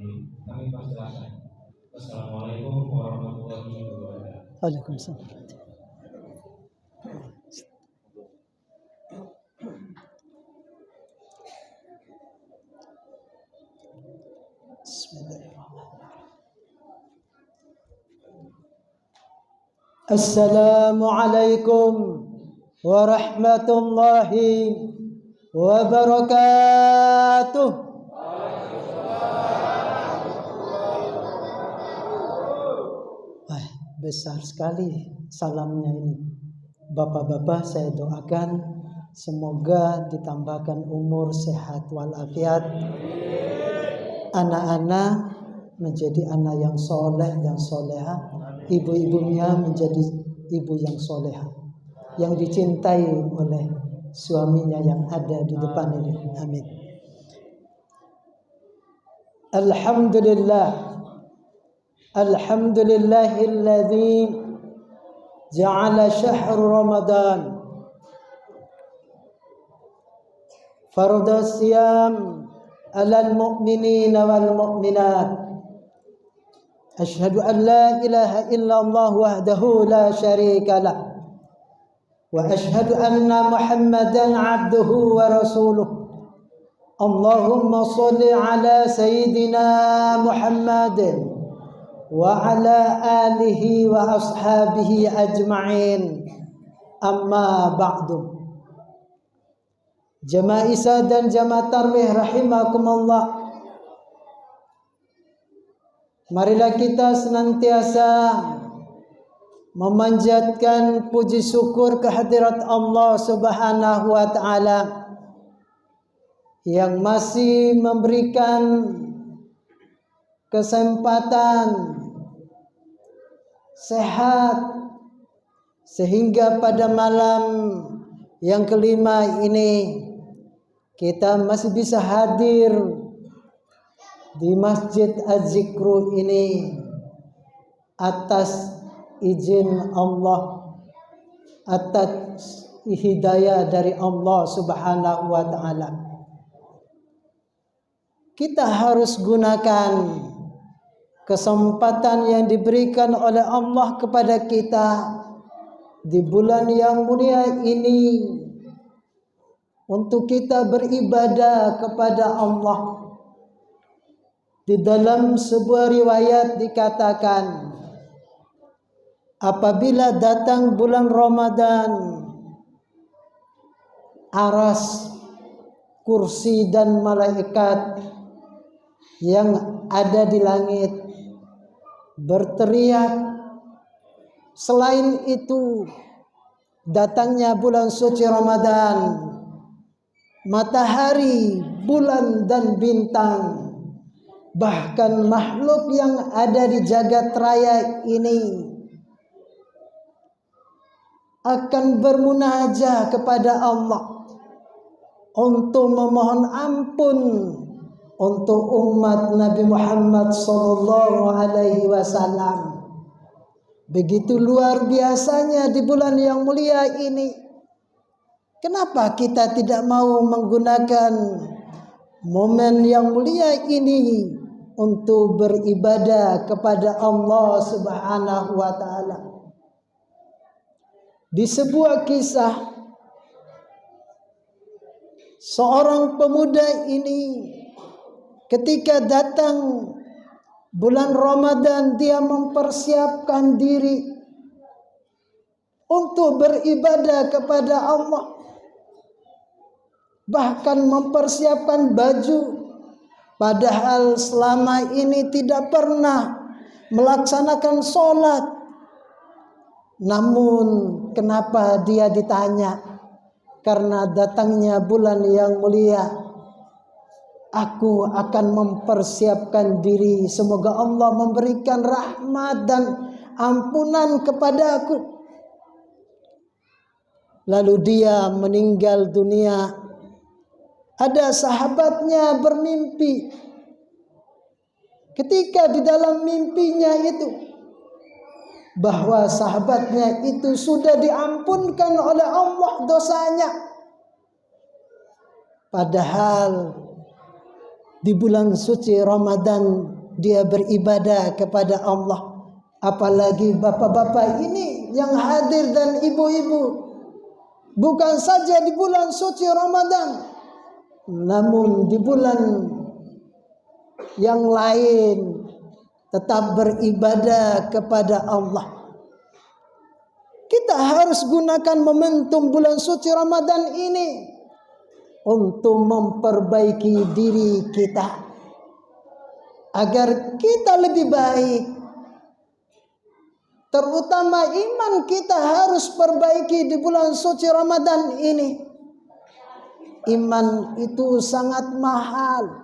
Kami persilakan. Assalamualaikum warahmatullahi wabarakatuh. Waalaikumsalam. Assalamualaikum warahmatullahi wabarakatuh. Wah, besar sekali salamnya ini. Bapak-bapak, saya doakan semoga ditambahkan umur, sehat walafiat. Anak-anak menjadi anak yang soleh dan soleha. Ibu-ibunya menjadi ibu yang soleha, yang dicintai oleh suaminya yang ada di depan ini. Amin. Alhamdulillah. Alhamdulillahilladzi ja'ala syahr Ramadan farda siyam 'alal mu'minina wal mu'minat. Asyhadu an la ilaha illallah wahdahu la syarika lah wa asyhadu anna Muhammadan 'abduhu wa rasuluh. Allahumma shalli ala sayyidina Muhammadin wa ala alihi wa ashabihi ajma'in. Amma ba'du. Jamaah Isya dan jamaah Tarawih rahimakumullah. Marilah kita senantiasa memanjatkan puji syukur kehadirat Allah Subhanahu wa taala yang masih memberikan kesempatan sehat sehingga pada malam yang kelima ini kita masih bisa hadir di Masjid Az-Zikru ini atas izin Allah, atas hidayah dari Allah Subhanahu wa taala. Kita harus gunakan kesempatan yang diberikan oleh Allah kepada kita di bulan yang mulia ini untuk kita beribadah kepada Allah. Di dalam sebuah riwayat dikatakan, apabila datang bulan Ramadan, aras, kursi dan malaikat yang ada di langit berteriak. Selain itu, datangnya bulan suci Ramadan, matahari, bulan dan bintang, bahkan makhluk yang ada di jagat raya ini akan bermunajat kepada Allah untuk memohon ampun untuk umat Nabi Muhammad sallallahu alaihi wasallam. Begitu luar biasanya di bulan yang mulia ini. Kenapa kita tidak mau menggunakan momen yang mulia ini untuk beribadah kepada Allah Subhanahu wa taala? Di sebuah kisah, seorang pemuda ini ketika datang bulan Ramadan, dia mempersiapkan diri untuk beribadah kepada Allah. Bahkan mempersiapkan baju, padahal selama ini tidak pernah melaksanakan sholat. Namun kenapa dia ditanya? Karena datangnya bulan yang mulia, aku akan mempersiapkan diri, semoga Allah memberikan rahmat dan ampunan kepadaku. Lalu dia meninggal dunia. Ada sahabatnya bermimpi. Ketika di dalam mimpinya itu, bahwa sahabatnya itu sudah diampunkan oleh Allah dosanya. Padahal di bulan suci Ramadan dia beribadah kepada Allah. Apalagi bapak-bapak ini yang hadir dan ibu-ibu, bukan saja di bulan suci Ramadan, namun di bulan yang lain tetap beribadah kepada Allah. Kita harus gunakan momentum bulan suci Ramadan ini untuk memperbaiki diri kita agar kita lebih baik. Terutama iman kita harus perbaiki di bulan suci Ramadan ini. Iman itu sangat mahal.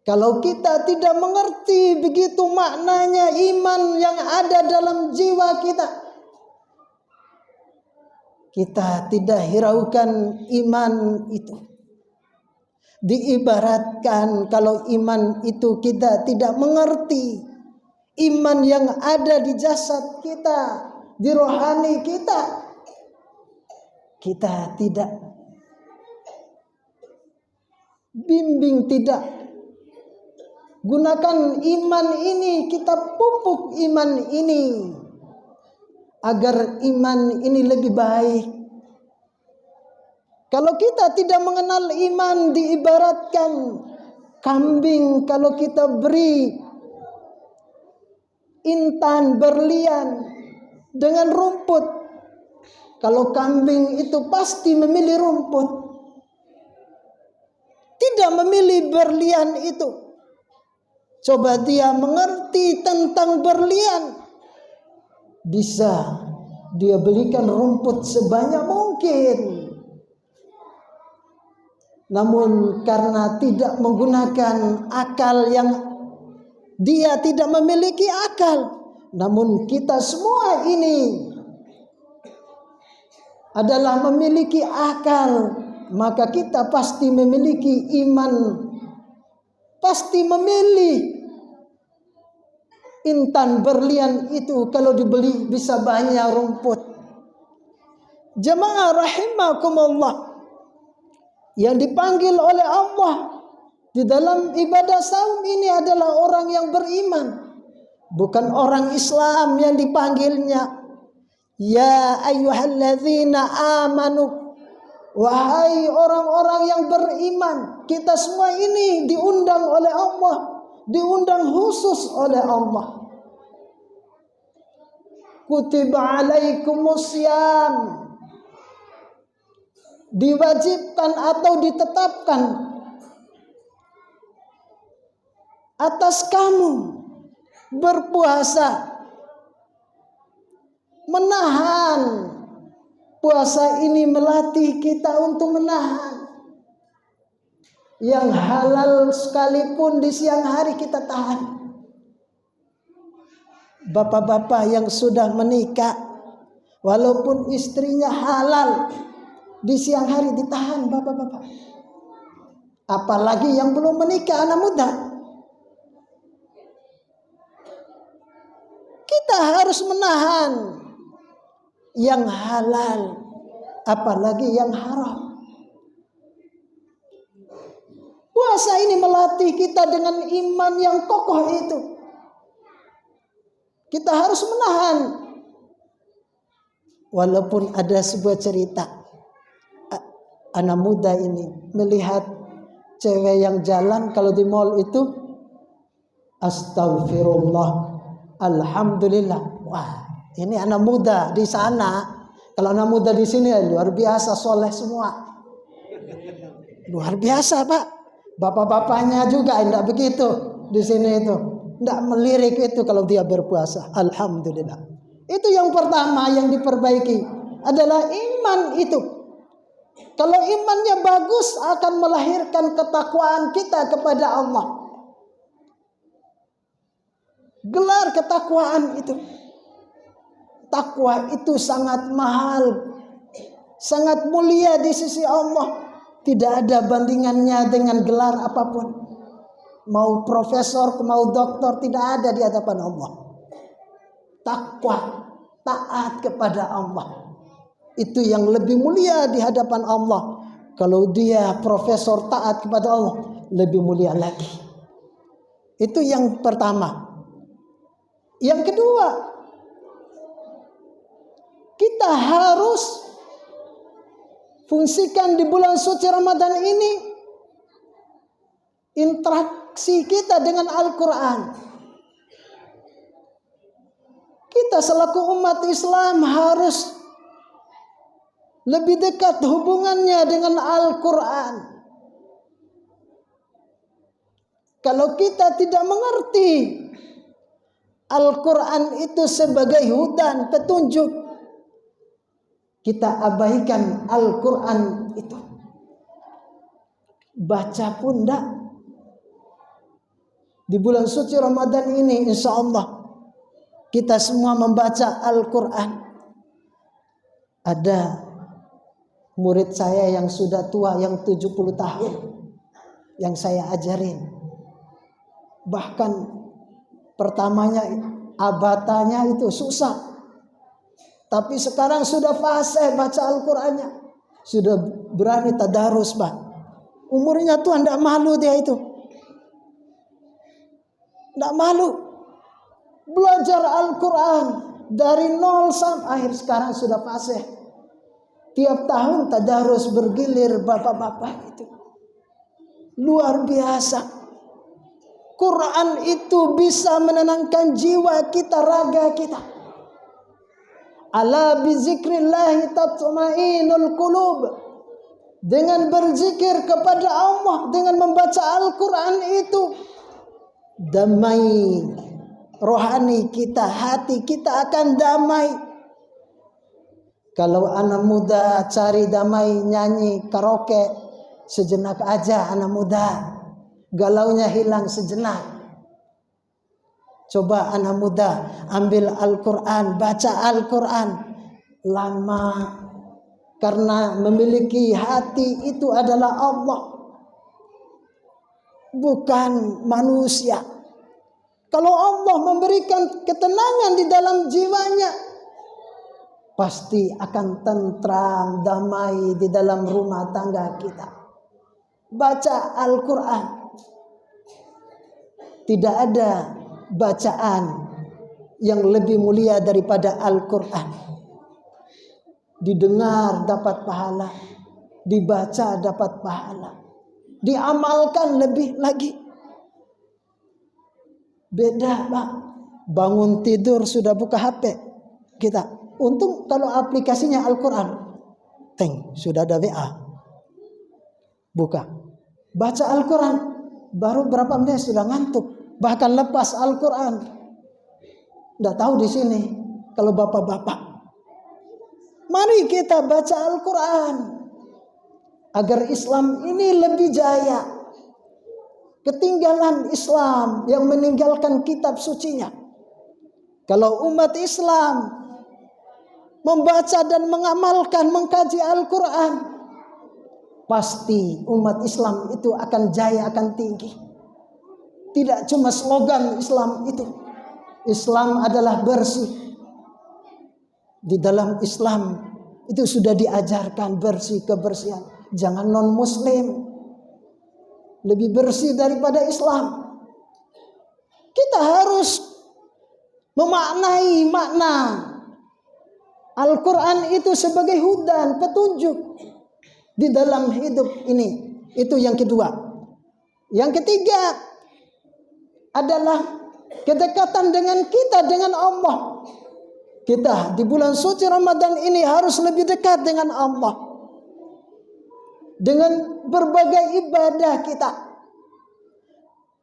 Kalau kita tidak mengerti begitu maknanya iman yang ada dalam jiwa kita, kita tidak hiraukan iman itu. Diibaratkan kalau iman itu kita tidak mengerti iman yang ada di jasad kita, di rohani kita, kita tidak bimbing, tidak gunakan iman ini, kita pupuk iman ini agar iman ini lebih baik. Kalau kita tidak mengenal iman, diibaratkan kambing kalau kita beri intan berlian dengan rumput. Kalau kambing itu pasti memilih rumput, tidak memilih berlian itu. Coba dia mengerti tentang berlian, bisa dia belikan rumput sebanyak mungkin. Namun karena tidak menggunakan akal, yang dia tidak memiliki akal. Namun kita semua ini adalah memiliki akal, maka kita pasti memiliki iman, pasti memilih intan berlian itu kalau dibeli bisa banyak rumput. Jemaah rahimakumullah, yang dipanggil oleh Allah di dalam ibadah saum ini adalah orang yang beriman, bukan orang Islam yang dipanggilnya. Ya ayyuhalladzina amanu, wahai orang-orang yang beriman. Kita semua ini diundang oleh Allah, diundang khusus oleh Allah. Kutiba alaikumusiyam, diwajibkan atau ditetapkan atas kamu berpuasa. Menahan puasa ini melatih kita untuk menahan. Yang halal sekalipun di siang hari kita tahan. Bapak-bapak yang sudah menikah, walaupun istrinya halal, di siang hari ditahan bapak-bapak. Apalagi yang belum menikah, anak muda. Kita harus menahan yang halal, apalagi yang haram. Puasa ini melatih kita dengan iman yang kokoh itu. Kita harus menahan. Walaupun ada sebuah cerita, anak muda ini melihat cewek yang jalan kalau di mall itu, astagfirullah, alhamdulillah. Wah, ini anak muda di sana. Kalau anak muda di sini luar biasa, soleh semua. Luar biasa, Pak. Bapak-bapaknya juga tidak begitu di sini itu. Tidak melirik itu kalau dia berpuasa. Alhamdulillah. Itu yang pertama yang diperbaiki adalah iman itu. Kalau imannya bagus akan melahirkan ketakwaan kita kepada Allah. Gelar ketakwaan itu. Takwa itu sangat mahal, sangat mulia di sisi Allah. Tidak ada bandingannya dengan gelar apapun. Mau profesor, mau doktor, tidak ada di hadapan Allah. Takwa, taat kepada Allah, itu yang lebih mulia di hadapan Allah. Kalau dia profesor taat kepada Allah, lebih mulia lagi. Itu yang pertama. Yang kedua, kita harus fungsikan di bulan suci Ramadan ini interaksi kita dengan Al-Quran. Kita selaku umat Islam harus lebih dekat hubungannya dengan Al-Quran. Kalau kita tidak mengerti Al-Quran itu sebagai hudan, petunjuk, kita abaikan Al-Quran itu. Baca pun enggak. Di bulan suci Ramadan ini insya Allah kita semua membaca Al-Quran. Ada murid saya yang sudah tua, yang 70 tahun, yang saya ajarin. Bahkan pertamanya abatanya itu susah, tapi sekarang sudah fasih baca Al-Qurannya, sudah berani tadarus, Pak. Umurnya tuh tidak malu dia itu, tidak malu belajar Al-Quran dari nol sampai akhir. Sekarang sudah fasih, tiap tahun tadarus bergilir bapak-bapak itu. Luar biasa. Quran itu bisa menenangkan jiwa kita, raga kita. Ala bizikrillahi tatma'innul qulub. Dengan berzikir kepada Allah, dengan membaca Al-Quran itu, damai rohani kita, hati kita akan damai. Kalau anak muda cari damai nyanyi karaoke, sejenak aja anak muda, galaunya hilang sejenak. Coba anak muda ambil Al-Quran, baca Al-Quran lama, karena memiliki hati itu adalah Allah, bukan manusia. Kalau Allah memberikan ketenangan di dalam jiwanya, pasti akan tentram, damai di dalam rumah tangga kita. Baca Al-Quran. Tidak ada bacaan yang lebih mulia daripada Al-Quran. Didengar dapat pahala, dibaca dapat pahala, diamalkan lebih lagi. Beda, Pak. Bangun tidur sudah buka HP kita. Untung kalau aplikasinya Al-Quran, sudah ada WA. Buka, baca Al-Quran, baru berapa menit sudah ngantuk. Bahkan lepas Al-Quran. Tidak tahu di sini kalau bapak-bapak. Mari kita baca Al-Quran agar Islam ini lebih jaya. Ketinggalan Islam yang meninggalkan kitab sucinya. Kalau umat Islam membaca dan mengamalkan, mengkaji Al-Quran, pasti umat Islam itu akan jaya, akan tinggi. Tidak cuma slogan Islam itu. Islam adalah bersih. Di dalam Islam itu sudah diajarkan bersih, kebersihan. Jangan non-muslim lebih bersih daripada Islam. Kita harus memaknai makna Al-Quran itu sebagai hudan, petunjuk di dalam hidup ini. Itu yang kedua. Yang ketiga adalah kedekatan dengan kita, dengan Allah. Kita di bulan suci Ramadan ini harus lebih dekat dengan Allah. Dengan berbagai ibadah kita.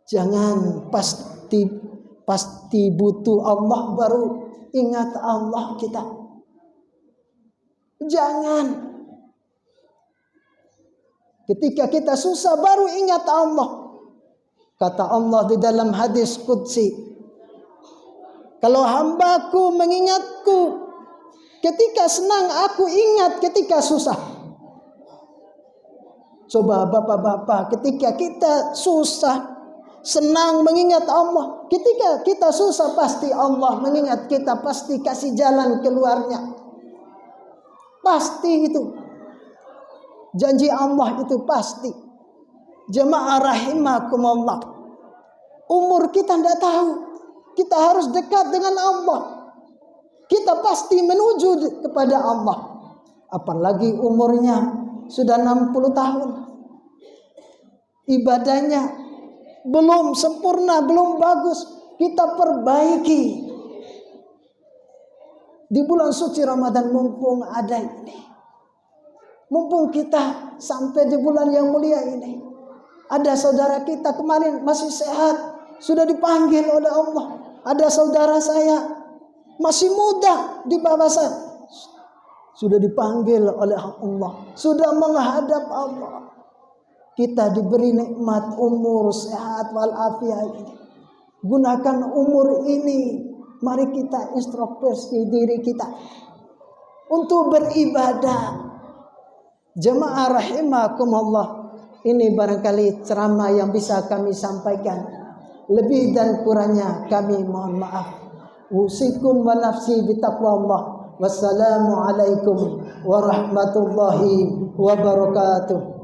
Jangan pasti butuh Allah baru ingat Allah kita. Jangan. Ketika kita susah baru ingat Allah. Kata Allah di dalam hadis qudsi, kalau hambaku mengingatku ketika senang, aku ingat ketika susah. Coba bapak-bapak, ketika kita susah, senang mengingat Allah. Ketika kita susah, pasti Allah mengingat kita, pasti kasih jalan keluarnya. Pasti itu. Janji Allah itu pasti. Jemaah rahimakumullah. Umur kita tidak tahu. Kita harus dekat dengan Allah. Kita pasti menuju kepada Allah. Apalagi umurnya sudah 60 tahun. Ibadahnya belum sempurna, belum bagus. Kita perbaiki. Di bulan suci Ramadan mumpung ada ini. Mumpung kita sampai di bulan yang mulia ini. Ada saudara kita kemarin masih sehat. Sudah dipanggil oleh Allah. Ada saudara saya masih muda di bawah saya. Sudah dipanggil oleh Allah. Sudah menghadap Allah. Kita diberi nikmat umur sehat walafiat ini. Gunakan umur ini. Mari kita introspeksi diri kita. Untuk beribadah. Jemaah rahimakumullah. Ini barangkali ceramah yang bisa kami sampaikan. Lebih dan kurangnya kami mohon maaf. Usikum wa nafsi bitaqwallah. Wassalamualaikum warahmatullahi wabarakatuh.